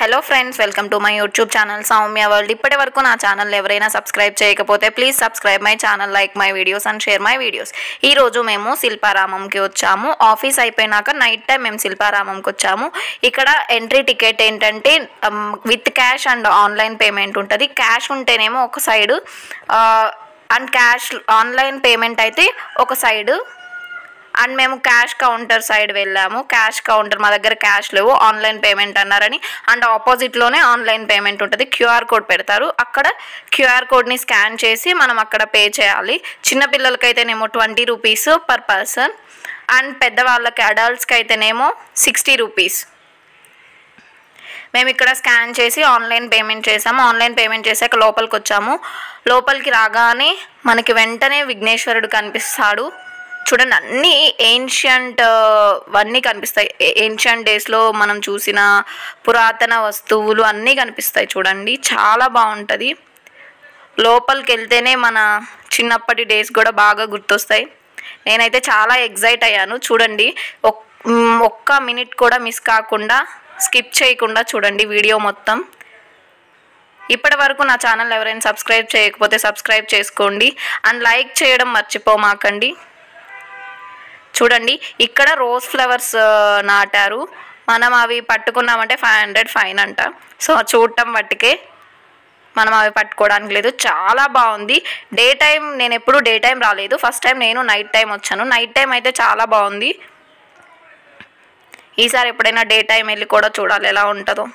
Hello friends, welcome to my YouTube channel Soumya world. ఇప్పటి వరకు నా ఛానల్ ఎవరైనా సబ్స్క్రైబ్ చేయకపోతే please subscribe my channel, like my videos and share my videos. ఈరోజు మేము శిల్పారామంకి వచ్చాము. ఆఫీస్ అయిపోయినాక నైట్ టైం మేము శిల్పారామంకి వచ్చాము. ఇక్కడ ఎంట్రీ టికెట్ ఏంటంటే with cash and online payment ఉంటుంది. క్యాష్ ఉంటేనేమో ఒక side and cash online payment అయితే ఒక సైడు. అండ్ మేము క్యాష్ కౌంటర్ సైడ్ వెళ్ళాము. క్యాష్ కౌంటర్ మా దగ్గర క్యాష్ లేవు, ఆన్లైన్ పేమెంట్ అన్నారని. అండ్ ఆపోజిట్లోనే ఆన్లైన్ పేమెంట్ ఉంటుంది. క్యూఆర్ కోడ్ పెడతారు. అక్కడ క్యూఆర్ కోడ్ని స్కాన్ చేసి మనం అక్కడ పే చేయాలి. చిన్నపిల్లలకైతేనేమో 20 రూపీస్ పర్ పర్సన్ అండ్ పెద్దవాళ్ళకి అడల్ట్స్కి అయితేనేమో 60 రూపీస్. మేము ఇక్కడ స్కాన్ చేసి ఆన్లైన్ పేమెంట్ చేసాము. ఆన్లైన్ పేమెంట్ చేశాక లోపలికి వచ్చాము. లోపలికి రాగానే మనకి వెంటనే విఘ్నేశ్వరుడు కనిపిస్తాడు. చూడండి, అన్నీ ఏన్షియంట్ అన్నీ కనిపిస్తాయి. ఏన్షియంట్ డేస్లో మనం చూసిన పురాతన వస్తువులు అన్నీ కనిపిస్తాయి. చూడండి, చాలా బాగుంటుంది. లోపలికి వెళ్తేనే మన చిన్నప్పటి డేస్ కూడా బాగా గుర్తొస్తాయి. నేనైతే చాలా ఎగ్జైట్ అయ్యాను. చూడండి, ఒక్క మినిట్ కూడా మిస్ కాకుండా స్కిప్ చేయకుండా చూడండి వీడియో మొత్తం. ఇప్పటి వరకు నా ఛానల్ ఎవరైనా సబ్స్క్రైబ్ చేయకపోతే సబ్స్క్రైబ్ చేసుకోండి అండ్ లైక్ చేయడం మర్చిపోమాకండి. చూడండి, ఇక్కడ రోజ్ ఫ్లవర్స్ నాటారు. మనం అవి పట్టుకున్నామంటే 500 ఫైన్ అంట. సో చూడటం బట్టికే మనం అవి పట్టుకోవడానికి లేదు. చాలా బాగుంది. డే టైం నేను ఎప్పుడు డే టైం రాలేదు, ఫస్ట్ టైం నేను నైట్ టైం వచ్చాను. నైట్ టైం అయితే చాలా బాగుంది. ఈసారి ఎప్పుడైనా డే టైం వెళ్ళి కూడా చూడాలి ఎలా ఉంటుందో.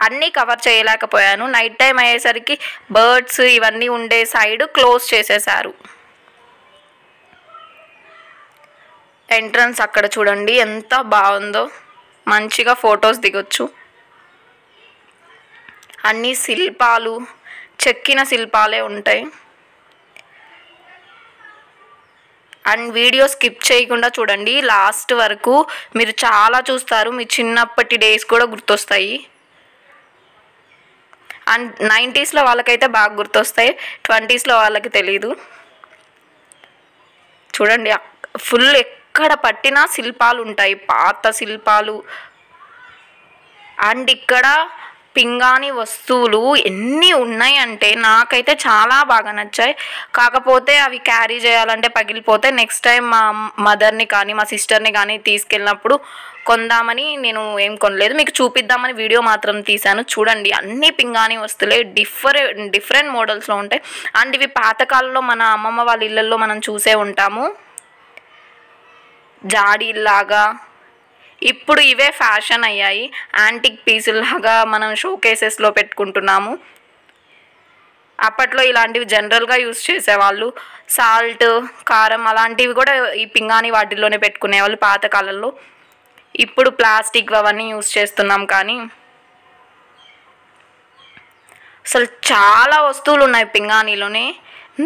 అన్నీ కవర్ చేయలేకపోయాను. నైట్ టైం అయ్యేసరికి బర్డ్స్ ఇవన్నీ ఉండే సైడ్ క్లోజ్ చేసేసారు. ఎంట్రన్స్ అక్కడ చూడండి ఎంత బాగుందో, మంచిగా ఫొటోస్ దిగొచ్చు. అన్ని శిల్పాలు, చెక్కిన శిల్పాలే ఉంటాయి. అండ్ వీడియో స్కిప్ చేయకుండా చూడండి లాస్ట్ వరకు. మీరు చాలా చూస్తారు, మీ చిన్నప్పటి డేస్ కూడా గుర్తొస్తాయి. అండ్ 90sలో వాళ్ళకైతే బాగా గుర్తొస్తాయి, 20sలో వాళ్ళకి తెలీదు. చూడండి, ఫుల్ ఎక్కడ పట్టిన శిల్పాలు ఉంటాయి, పాత శిల్పాలు. అండ్ ఇక్కడ పింగాణి వస్తువులు ఎన్ని ఉన్నాయంటే నాకైతే చాలా బాగా నచ్చాయి. కాకపోతే అవి క్యారీ చేయాలంటే పగిలిపోతే నెక్స్ట్ టైం మా మదర్ని కానీ మా సిస్టర్ని కానీ తీసుకెళ్ళినప్పుడు కొందామని నేను ఏం కొనలేదు. మీకు చూపిద్దామని వీడియో మాత్రం తీశాను. చూడండి, అన్ని పింగాణి వస్తువులే డిఫరెంట్ మోడల్స్లో ఉంటాయి. అండ్ ఇవి పాతకాలంలో మన అమ్మమ్మ వాళ్ళ ఇళ్ళల్లో మనం చూసే ఉంటాము, జాడీలాగా. ఇప్పుడు ఇవే ఫ్యాషన్ అయ్యాయి. యాంటిక్ పీసుల్లాగా మనం షోకేసెస్లో పెట్టుకుంటున్నాము. అప్పట్లో ఇలాంటివి జనరల్గా యూజ్ చేసేవాళ్ళు. సాల్ట్, కారం అలాంటివి కూడా ఈ పింగాణి వాటిల్లోనే పెట్టుకునేవాళ్ళు పాతకాలంలో. ఇప్పుడు ప్లాస్టిక్ అవన్నీ యూజ్ చేస్తున్నాం. కానీ అసలు చాలా వస్తువులు ఉన్నాయి పింగాణిలోనే.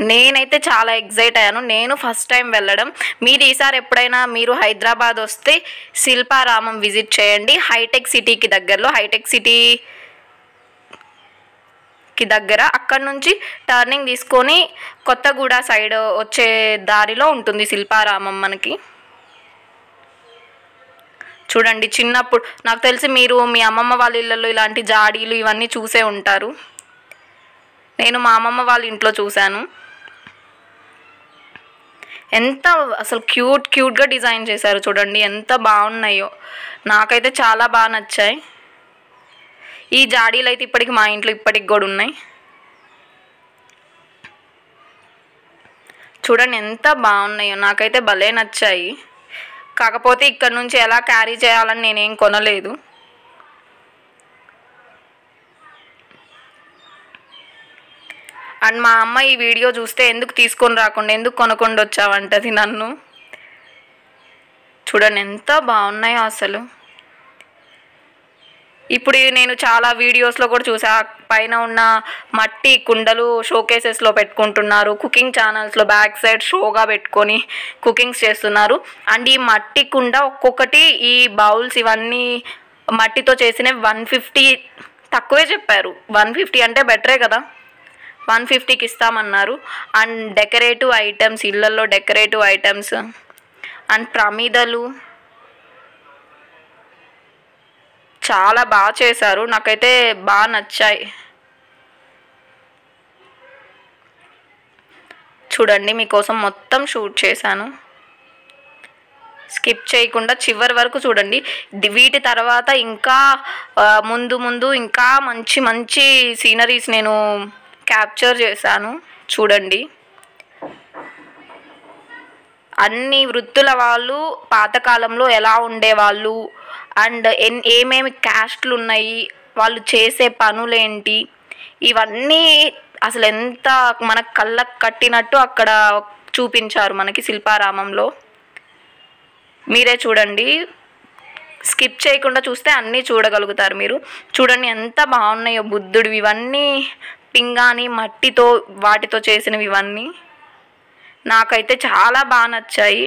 నేనైతే చాలా ఎగ్జైట్ అయ్యాను. నేను ఫస్ట్ టైం వెళ్ళడం. మీరు ఈసారి ఎప్పుడైనా మీరు హైదరాబాద్ వస్తే శిల్పారామం విజిట్ చేయండి. హైటెక్ సిటీకి దగ్గరలో, హైటెక్ సిటీకి దగ్గర. అక్కడ నుంచి టర్నింగ్ తీసుకొని కొత్తగూడ సైడ్ వచ్చే దారిలో ఉంటుంది శిల్పారామం మనకి. చూడండి, చిన్నప్పుడు నాకు తెలిసి మీరు మీ అమ్మమ్మ వాళ్ళ ఇళ్ళల్లో ఇలాంటి జాడీలు ఇవన్నీ చూసే ఉంటారు. నేను మా అమ్మమ్మ వాళ్ళ ఇంట్లో చూశాను. ఎంత అసలు క్యూట్గా డిజైన్ చేశారు. చూడండి ఎంత బాగున్నాయో, నాకైతే చాలా బాగా నచ్చాయి. ఈ జాడీలు అయితే ఇప్పటికి మా ఇంట్లో ఇప్పటికి కూడా ఉన్నాయి. చూడండి ఎంత బాగున్నాయో, నాకైతే భలే నచ్చాయి. కాకపోతే ఇక్కడ నుంచి ఎలా క్యారీ చేయాలని నేనేం కొనలేదు. అండ్ మా అమ్మ ఈ వీడియో చూస్తే ఎందుకు తీసుకొని రాకుండా, ఎందుకు కొనకుండా వచ్చావంటది నన్ను. చూడండి ఎంత బాగున్నాయో అసలు. ఇప్పుడు నేను చాలా వీడియోస్లో కూడా చూసా, పైన ఉన్న మట్టి కుండలు షోకేసెస్లో పెట్టుకుంటున్నారు. కుకింగ్ ఛానల్స్లో బ్యాక్ సైడ్ షోగా పెట్టుకొని కుకింగ్స్ చేస్తున్నారు. అండ్ ఈ మట్టి కుండ ఒక్కొక్కటి, ఈ బౌల్స్ ఇవన్నీ మట్టితో చేసినవి 150, తక్కువే చెప్పారు. 150 అంటే బెటరే కదా, 150కి ఇస్తామన్నారు. అండ్ డెకరేటివ్ ఐటమ్స్, ఇళ్ళల్లో డెకరేటివ్ ఐటమ్స్ అండ్ ప్రమిదలు, చాలా బాగా చేశారు, నాకైతే బాగా నచ్చాయి. చూడండి మీకోసం మొత్తం షూట్ చేశాను, స్కిప్ చేయకుండా చివరి వరకు చూడండి. వీటి తర్వాత ఇంకా ముందు ముందు ఇంకా మంచి మంచి సీనరీస్ నేను క్యాప్చర్ చేశాను. చూడండి, అన్ని వృత్తుల వాళ్ళు పాతకాలంలో ఎలా ఉండేవాళ్ళు అండ్ ఏమేమి క్యాస్ట్లు ఉన్నాయి, వాళ్ళు చేసే పనులేంటి, ఇవన్నీ అసలు ఎంత మన కళ్ళకు కట్టినట్టు అక్కడ చూపించారు మనకి శిల్పారామంలో. మీరే చూడండి, స్కిప్ చేయకుండా చూస్తే అన్నీ చూడగలుగుతారు మీరు. చూడండి ఎంత బాగున్నాయో బుద్ధుడు, ఇవన్నీ పింగాణి మట్టితో వాటితో చేసినవి, ఇవన్నీ నాకైతే చాలా బాగా నచ్చాయి.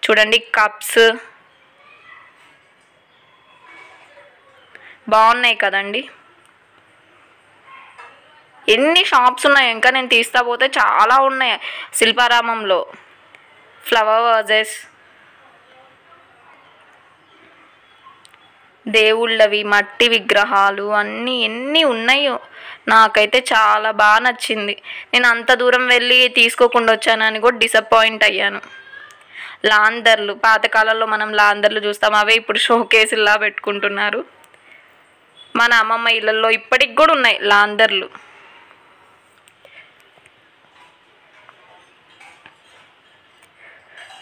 చూడండి కప్స్ బాగున్నాయి కదండి. ఎన్ని షాప్స్ ఉన్నాయి, ఇంకా నేను తీస్తా పోతే చాలా ఉన్నాయి శిల్పారామంలో. ఫ్లవర్ వాజెస్, దేవుళ్ళవి మట్టి విగ్రహాలు అన్నీ ఎన్ని ఉన్నాయో, నాకైతే చాలా బాగా నచ్చింది. నేను అంత దూరం వెళ్ళి తీసుకోకుండా వచ్చానని కూడా డిసప్పాయింట్ అయ్యాను. లాందర్లు, పాతకాలంలో మనం లాందర్లు చూస్తాం, అవే ఇప్పుడు షోకేసుల్లా పెట్టుకుంటున్నారు. మన అమ్మమ్మ ఇళ్ళల్లో ఇప్పటికి కూడా ఉన్నాయి లాందర్లు.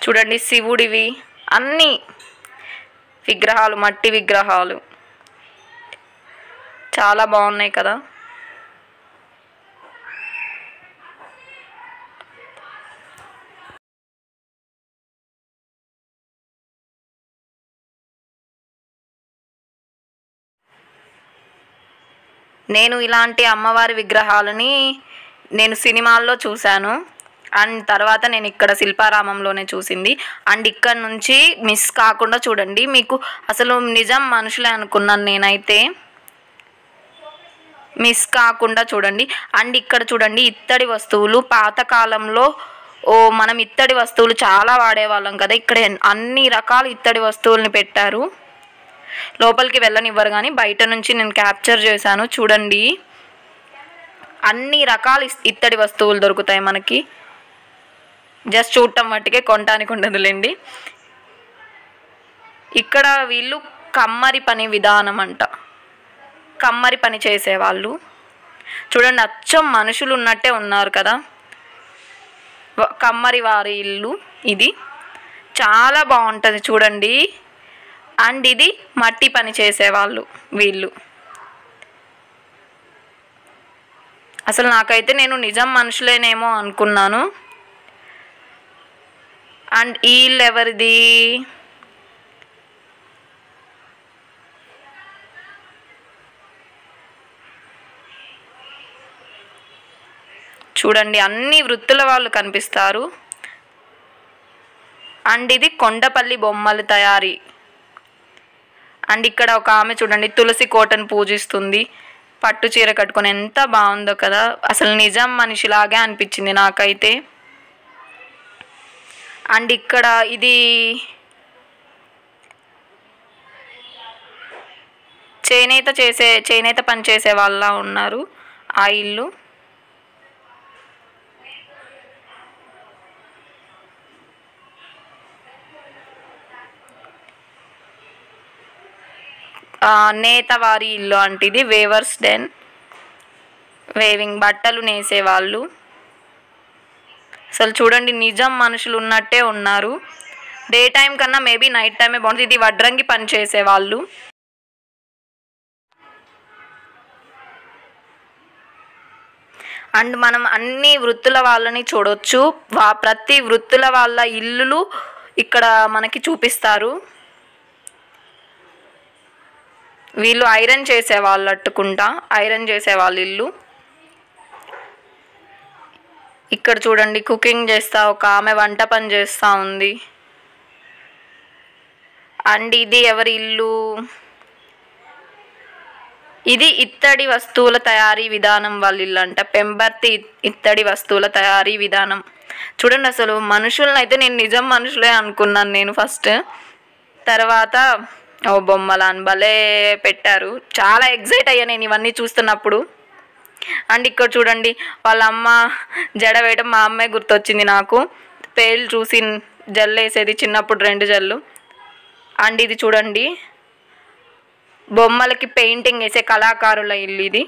చూడండి శివుడివి అన్నీ విగ్రహాలు, మట్టి విగ్రహాలు చాలా బాగున్నాయి కదా. నేను ఇలాంటి అమ్మవారి విగ్రహాలని నేను సినిమాల్లో చూశాను, అండ్ తర్వాత నేను ఇక్కడ శిల్పారామంలోనే చూసింది. అండ్ ఇక్కడ నుంచి మిస్ కాకుండా చూడండి, మీకు అసలు నిజం మనుషులే అనుకున్నాను నేనైతే, మిస్ కాకుండా చూడండి. అండ్ ఇక్కడ చూడండి ఇత్తడి వస్తువులు, పాతకాలంలో మనం ఇత్తడి వస్తువులు చాలా వాడేవాళ్ళం కదా, ఇక్కడ అన్ని రకాల ఇత్తడి వస్తువుల్ని పెట్టారు. లోపలికి వెళ్ళనివ్వరు కానీ బయట నుంచి నేను క్యాప్చర్ చేశాను. చూడండి అన్ని రకాల ఇత్తడి వస్తువులు దొరుకుతాయి మనకి, జస్ట్ చూడటం మట్టుకే కొనటానికి ఉండదులేండి. ఇక్కడ వీళ్ళు కమ్మరి పని విధానం అంట, కమ్మరి పని చేసేవాళ్ళు. చూడండి అచ్చం మనుషులు ఉన్నట్టే ఉన్నారు కదా, కమ్మరి వారి ఇల్లు ఇది, చాలా బాగుంటుంది చూడండి. అండ్ ఇది మట్టి పని చేసేవాళ్ళు వీళ్ళు. అసలు నాకైతే నేను నిజం మనుషులేనేమో అనుకున్నాను. అండ్ ఈ ఇల్లు ఎవరిది, చూడండి అన్ని వృత్తుల వాళ్ళు కనిపిస్తారు. అండ్ ఇది కొండపల్లి బొమ్మల తయారీ. అండ్ ఇక్కడ ఒక ఆమె చూడండి తులసి కోటను పూజిస్తుంది, పట్టు చీర కట్టుకొని, ఎంత బాగుందో కదా, అసలు నిజం మనిషిలాగే అనిపించింది నాకైతే. అండ్ ఇక్కడ ఇది చేనేత పని చేసే వాళ్ళ ఉన్నారు ఆ ఇల్లు. నేతవారి ఇల్లు అంటే ఇది వేవర్స్ డెన్, వేవింగ్ బట్టలు నేసేవాళ్ళు. అసలు చూడండి నిజం మనుషులు ఉన్నట్టే ఉన్నారు. డే టైం కన్నా మేబీ నైట్ టైమే బాగుంటుంది. ఇది వడ్రంగి పని చేసేవాళ్ళు. అండ్ మనం అన్ని వృత్తుల వాళ్ళని చూడొచ్చు, ప్రతి వృత్తుల వాళ్ళ ఇల్లులు ఇక్కడ మనకి చూపిస్తారు. వీళ్ళు ఐరన్ చేసేవాళ్ళు, అట్టుకుంటా ఐరన్ చేసేవాళ్ళు ఇల్లు. ఇక్కడ చూడండి కుకింగ్ చేస్తా ఒక ఆమె వంట పని చేస్తూ ఉంది. అండ్ ఇది ఎవరి ఇల్లు, ఇది ఇత్తడి వస్తువుల తయారీ విధానం వాళ్ళ ఇల్లు అంట, పెంబర్తి ఇత్తడి వస్తువుల తయారీ విధానం. చూడండి అసలు మనుషులను అయితే నేను నిజం మనుషులే అనుకున్నాను నేను ఫస్ట్, తర్వాత ఓ బొమ్మలు అని భలే పెట్టారు. చాలా ఎగ్జైట్ అయ్యా నేను ఇవన్నీ చూస్తున్నప్పుడు. అండ్ ఇక్కడ చూడండి వాళ్ళ అమ్మ జడ వేయడం, మా అమ్మాయి గుర్తొచ్చింది నాకు. పేర్లు చూసి జల్లు వేసేది చిన్నప్పుడు 2 జల్లు. అండ్ ఇది చూడండి బొమ్మలకి పెయింటింగ్ వేసే కళాకారుల ఇల్లు ఇది.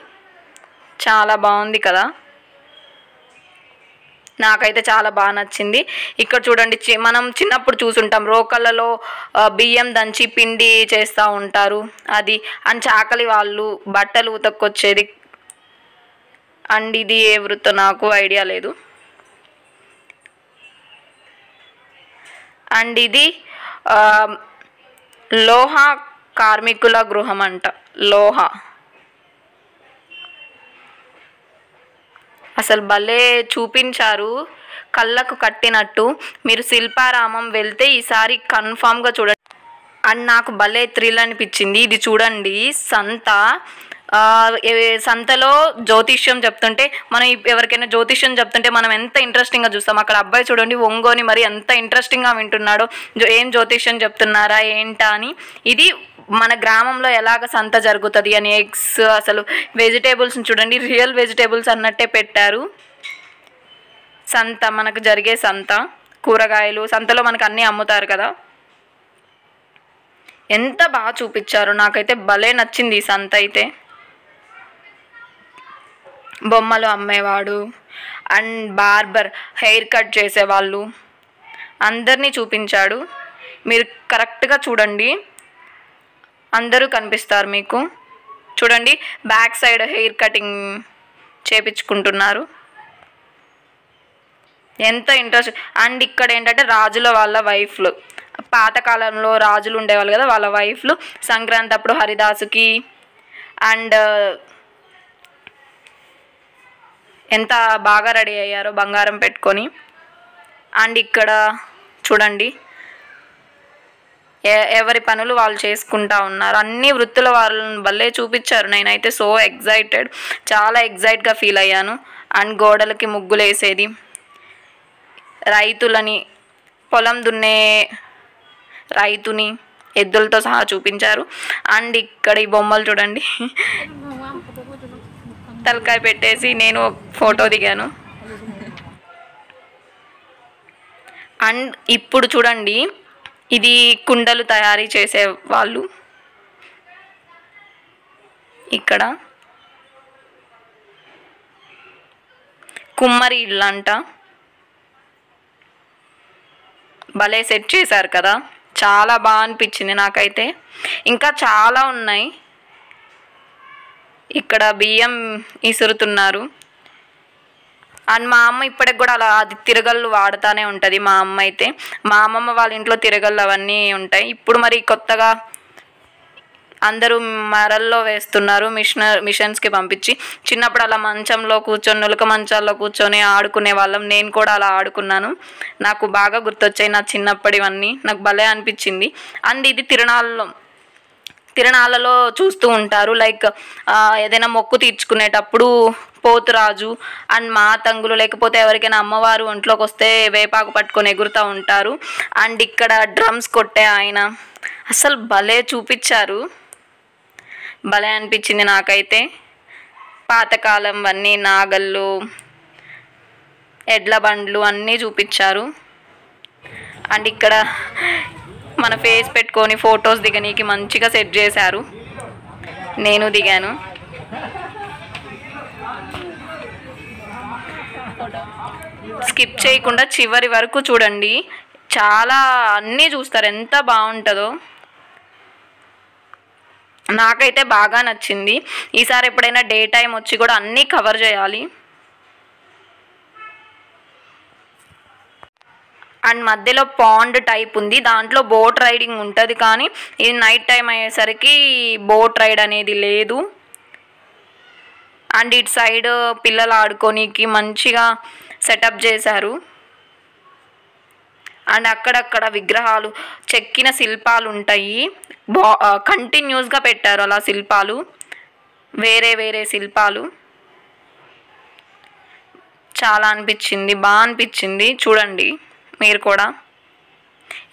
చాలా బాగుంది కదా, నాకైతే చాలా బాగా నచ్చింది. ఇక్కడ చూడండి మనం చిన్నప్పుడు చూసుంటాం రోకళ్ళలో బియ్యం దంచి పిండి చేస్తూ ఉంటారు అది. అండ్ చాకలి వాళ్ళు బట్టలు ఉతక్కొచ్చేది. అండ్ ఇది ఏ వృత్తో నాకు ఐడియా లేదు. అండ్ ఇది లోహ కార్మికుల గృహం అంట. లోహ అసలు భలే చూపించారు, కళ్ళకు కట్టినట్టు. మీరు శిల్పారామం వెళ్తే ఈసారి కన్ఫామ్గా చూడండి. అండ్ నాకు భలే థ్రిల్ అనిపించింది. ఇది చూడండి సంత. సంతలో జ్యోతిష్యం చెప్తుంటే మనం ఎవరికైనా జ్యోతిష్యం చెప్తుంటే మనం ఎంత ఇంట్రెస్టింగ్గా చూస్తాం. అక్కడ అబ్బాయి చూడండి ఒంగోని మరి ఎంత ఇంట్రెస్టింగ్గా వింటున్నాడో, ఏం జ్యోతిష్యం చెప్తున్నారా ఏంటా అని. ఇది మన గ్రామంలో ఎలాగ సంత జరుగుతుంది అని. ఎగ్స్, అసలు వెజిటేబుల్స్ని చూడండి రియల్ వెజిటేబుల్స్ అన్నట్టే పెట్టారు. సంత మనకు జరిగే సంత, కూరగాయలు సంతలో మనకు అన్నీ అమ్ముతారు కదా. ఎంత బాగా చూపించారు, నాకైతే భలే నచ్చింది ఈ సంత అయితే. బొమ్మలు అమ్మేవాడు అండ్ బార్బర్, హెయిర్ కట్ చేసేవాళ్ళు అందరినీ చూపించాడు. మీరు కరెక్ట్గా చూడండి, అందరూ కనిపిస్తారు మీకు. చూడండి బ్యాక్ సైడ్ హెయిర్ కటింగ్ చేపించుకుంటున్నారు, ఎంత ఇంట్రెస్ట్. అండ్ ఇక్కడ ఏంటంటే రాజుల వాళ్ళ వైఫ్లు, పాతకాలంలో రాజులు ఉండేవాళ్ళు కదా, వాళ్ళ వైఫ్లు సంక్రాంతి అప్పుడు హరిదాసుకి అండ్ ఎంత బాగా రెడీ అయ్యారో బంగారం పెట్టుకొని. అండ్ ఇక్కడ చూడండి ఎవరి పనులు వాళ్ళు చేసుకుంటా ఉన్నారు. అన్ని వృత్తుల వాళ్ళని భలే చూపించారు. నేనైతే సో ఎగ్జైటెడ్, చాలా ఎగ్జైట్గా ఫీల్ అయ్యాను. అండ్ గోడలకి ముగ్గులు వేసేది, రైతులని, పొలం దున్నే రైతుని ఎద్దులతో సహా చూపించారు. అండ్ ఇక్కడ ఈ బొమ్మలు చూడండి తలకాయ పెట్టేసి నేను ఫోటో దిగాను. అండ్ ఇప్పుడు చూడండి ఇది కుండలు తయారీ చేసే వాళ్ళు. ఇక్కడ కుమ్మరి ఇల్లు అంట. భలే సెట్ చేశారు కదా, చాలా బాగా అనిపించింది నాకైతే. ఇంకా చాలా ఉన్నాయి. ఇక్కడ బియ్యం ఇసురుతున్నారు. అండ్ మా అమ్మ ఇప్పటికి కూడా అలా అది తిరగళ్ళు వాడుతూనే ఉంటుంది మా అమ్మ అయితే. మా అమ్మమ్మ వాళ్ళ ఇంట్లో తిరగళ్ళు అవన్నీ ఉంటాయి. ఇప్పుడు మరి కొత్తగా అందరూ మరల్లో వేస్తున్నారు మిషన్స్కి పంపించి. చిన్నప్పుడు అలా మంచంలో కూర్చొని, నులక మంచాల్లో కూర్చొని ఆడుకునే వాళ్ళం. నేను కూడా అలా ఆడుకున్నాను, నాకు బాగా గుర్తొచ్చాయి నా చిన్నప్పటివన్నీ, నాకు భలే అనిపించింది. అండ్ ఇది తిరణాలలో చూస్తూ ఉంటారు. లైక్ ఏదైనా మొక్కు తీర్చుకునేటప్పుడు పోతురాజు అండ్ మాతంగులు, లేకపోతే ఎవరికైనా అమ్మవారు ఒంట్లోకి వస్తే వేపాకు పట్టుకొని ఎగురుతూ ఉంటారు. అండ్ ఇక్కడ డ్రమ్స్ కొట్టే ఆయన, అసలు భలే చూపించారు, భలే అనిపించింది నాకైతే. పాతకాలం అన్నీ నాగళ్ళు, ఎడ్ల బండ్లు అన్నీ చూపించారు. అండ్ ఇక్కడ మన ఫేస్ పెట్టుకొని ఫొటోస్ దిగనీకి మంచిగా సెట్ చేశారు. నేను దిగాను. స్కిప్ చేయకుండా చివరి వరకు చూడండి, చాలా అన్నీ చూస్తారు, ఎంత బాగుంటుందో. నాకైతే బాగా నచ్చింది. ఈసారి ఎప్పుడైనా డే టైం వచ్చి కూడా అన్నీ కవర్ చేయాలి. అండ్ మధ్యలో పాండ్ టైప్ ఉంది, దాంట్లో బోట్ రైడింగ్ ఉంటుంది. కానీ ఇది నైట్ టైం అయ్యేసరికి బోట్ రైడ్ అనేది లేదు. అండ్ ఇటు సైడ్ పిల్లలు ఆడుకోనికి మంచిగా సెటప్ చేశారు. అండ్ అక్కడక్కడ విగ్రహాలు, చెక్కిన శిల్పాలు ఉంటాయి, కంటిన్యూస్గా పెట్టారు అలా శిల్పాలు, వేరే వేరే శిల్పాలు. చాలా అనిపించింది, బాగా అనిపించింది. చూడండి మీరు కూడా.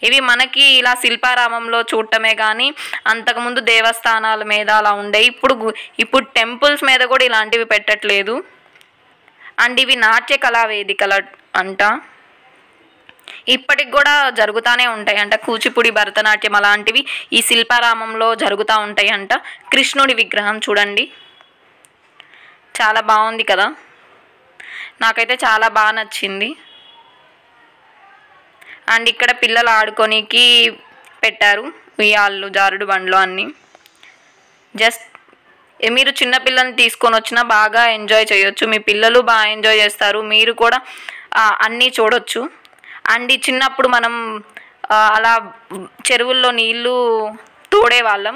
ఇవి మనకి ఇలా శిల్పారామంలో చూడటమే కానీ అంతకుముందు దేవస్థానాల మీద అలా ఉండేవి. ఇప్పుడు టెంపుల్స్ మీద కూడా ఇలాంటివి పెట్టట్లేదు. అండ్ ఇవి నాట్య కళా వేదికలు అంట. ఇప్పటికి కూడా జరుగుతూనే ఉంటాయి అంట. కూచిపూడి, భరతనాట్యం అలాంటివి ఈ శిల్పారామంలో జరుగుతూ ఉంటాయి అంట. కృష్ణుడి విగ్రహం చూడండి, చాలా బాగుంది కదా, నాకైతే చాలా బాగా నచ్చింది. అండ్ ఇక్కడ పిల్లలు ఆడుకోనికి పెట్టారు ఉయ్యాళ్ళు, జారుడు బండ్లు అన్నీ. జస్ట్ మీరు చిన్నపిల్లల్ని తీసుకొని వచ్చినా బాగా ఎంజాయ్ చేయొచ్చు. మీ పిల్లలు బాగా ఎంజాయ్ చేస్తారు, మీరు కూడా అన్నీ చూడొచ్చు. అండ్ చిన్నప్పుడు మనం అలా చెరువుల్లో నీళ్ళు తోడేవాళ్ళం.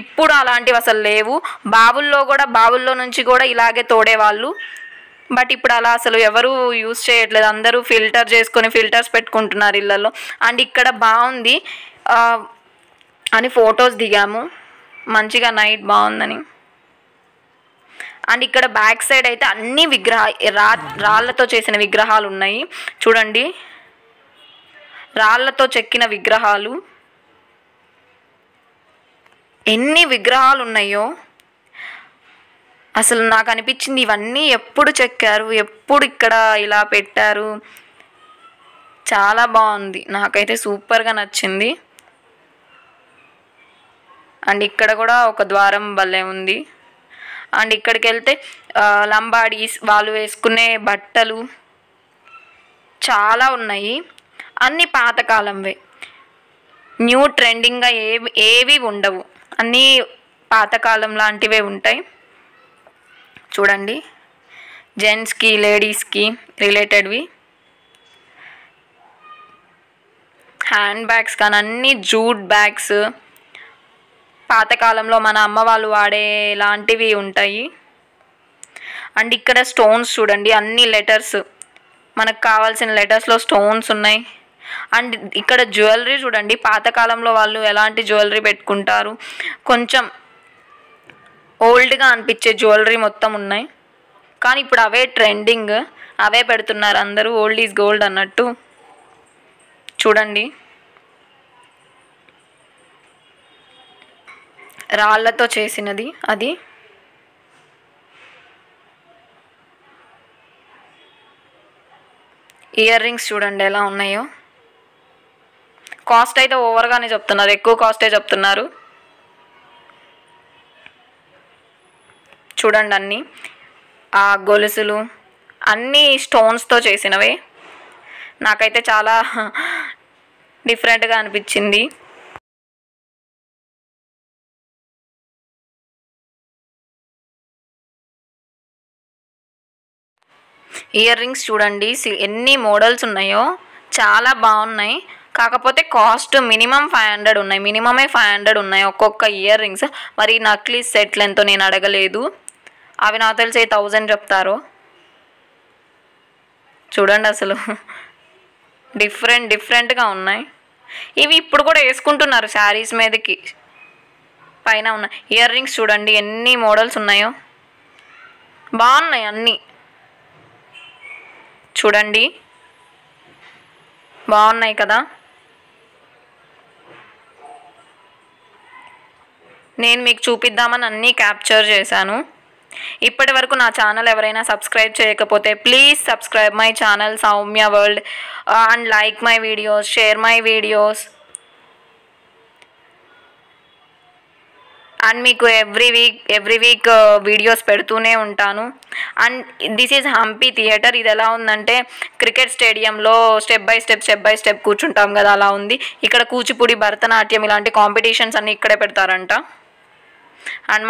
ఇప్పుడు అలాంటివి అసలు లేవు. బావుల్లో నుంచి కూడా ఇలాగే తోడేవాళ్ళు. బట్ ఇప్పుడు అలా అసలు ఎవరు యూజ్ చేయట్లేదు. అందరూ ఫిల్టర్స్ పెట్టుకుంటున్నారు ఇళ్ళల్లో. అండ్ ఇక్కడ బాగుంది అని ఫొటోస్ దిగాము, మంచిగా నైట్ బాగుందని. అండ్ ఇక్కడ బ్యాక్ సైడ్ అయితే అన్ని రాళ్ళతో చేసిన విగ్రహాలు ఉన్నాయి చూడండి, రాళ్ళతో చెక్కిన విగ్రహాలు. ఎన్ని విగ్రహాలు ఉన్నాయో అసలు నాకు అనిపించింది ఇవన్నీ ఎప్పుడు చెక్కారు, ఎప్పుడు ఇక్కడ ఇలా పెట్టారు. చాలా బాగుంది, నాకైతే సూపర్గా నచ్చింది. అండ్ ఇక్కడ కూడా ఒక ద్వారం భలే ఉంది. అండ్ ఇక్కడికి వెళ్తే లంబాడీస్ వాళ్ళు వేసుకునే బట్టలు చాలా ఉన్నాయి, అన్నీ పాతకాలంవే. న్యూ ట్రెండింగ్గా ఏవి ఉండవు, అన్నీ పాతకాలం లాంటివే ఉంటాయి. చూడండి, జెంట్స్కి లేడీస్కి రిలేటెడ్వి హ్యాండ్ బ్యాగ్స్ కానీ అన్నీ జూట్ బ్యాగ్స్, పాతకాలంలో మన అమ్మ వాళ్ళు వాడే లాంటివి ఉంటాయి. అండ్ ఇక్కడ స్టోన్స్ చూడండి, అన్ని లెటర్స్, మనకు కావాల్సిన లెటర్స్లో స్టోన్స్ ఉన్నాయి. అండ్ ఇక్కడ జ్యువెలరీ చూడండి, పాతకాలంలో వాళ్ళు ఎలాంటి జ్యువెలరీ పెట్టుకుంటారు, కొంచెం ఓల్డ్గా అనిపించే జ్యువెలరీ మొత్తం ఉన్నాయి. కానీ ఇప్పుడు అవే ట్రెండింగ్, అవే పెడుతున్నారు అందరూ, ఓల్డ్ ఈజ్ గోల్డ్ అన్నట్టు. చూడండి, రాళ్ళతో చేసినది అది. ఇయర్ రింగ్స్ చూడండి ఎలా ఉన్నాయో. కాస్ట్ అయితే ఓవర్గానే చెప్తున్నారు, ఎక్కువ కాస్టే చెప్తున్నారు. చూడండి, అన్నీ ఆ గొలుసులు అన్నీ స్టోన్స్తో చేసినవే. నాకైతే చాలా డిఫరెంట్గా అనిపించింది. ఇయర్ రింగ్స్ చూడండి ఎన్ని మోడల్స్ ఉన్నాయో, చాలా బాగున్నాయి. కాకపోతే కాస్ట్ మినిమం 500 ఉన్నాయి, మినిమమే 500 ఉన్నాయి ఒక్కొక్క ఇయర్ రింగ్స్. మరి నక్లీ సెట్లు ఎంతో నేను అడగలేదు, అవి నాకు తెలిసి 1000 చెప్తారు. చూడండి అసలు డిఫరెంట్గా ఉన్నాయి. ఇవి ఇప్పుడు కూడా వేసుకుంటున్నారు శారీస్ మీదకి పైన ఉన్న ఇయర్ రింగ్స్. చూడండి ఎన్ని మోడల్స్ ఉన్నాయో, బాగున్నాయి అన్నీ. చూడండి బాగున్నాయి కదా. నేను మీకు చూపిద్దామని అన్నీ క్యాప్చర్ చేశాను. ఇప్పటి వరకు నా ఛానల్ ఎవరైనా సబ్స్క్రైబ్ చేయకపోతే please subscribe my channel Soumya world and like my videos, share my videos. And మీకు ఎవ్రీ వీక్ వీడియోస్ పెడుతూనే ఉంటాను. And this is Hampi theatre. ఇది ఎలా ఉందంటే క్రికెట్ స్టేడియంలో స్టెప్ బై స్టెప్ కూర్చుంటాం కదా, అలా ఉంది. ఇక్కడ కూచిపూడి, భరతనాట్యం ఇలాంటి కాంపిటీషన్స్ అన్నీ ఇక్కడే పెడతారంట. అండ్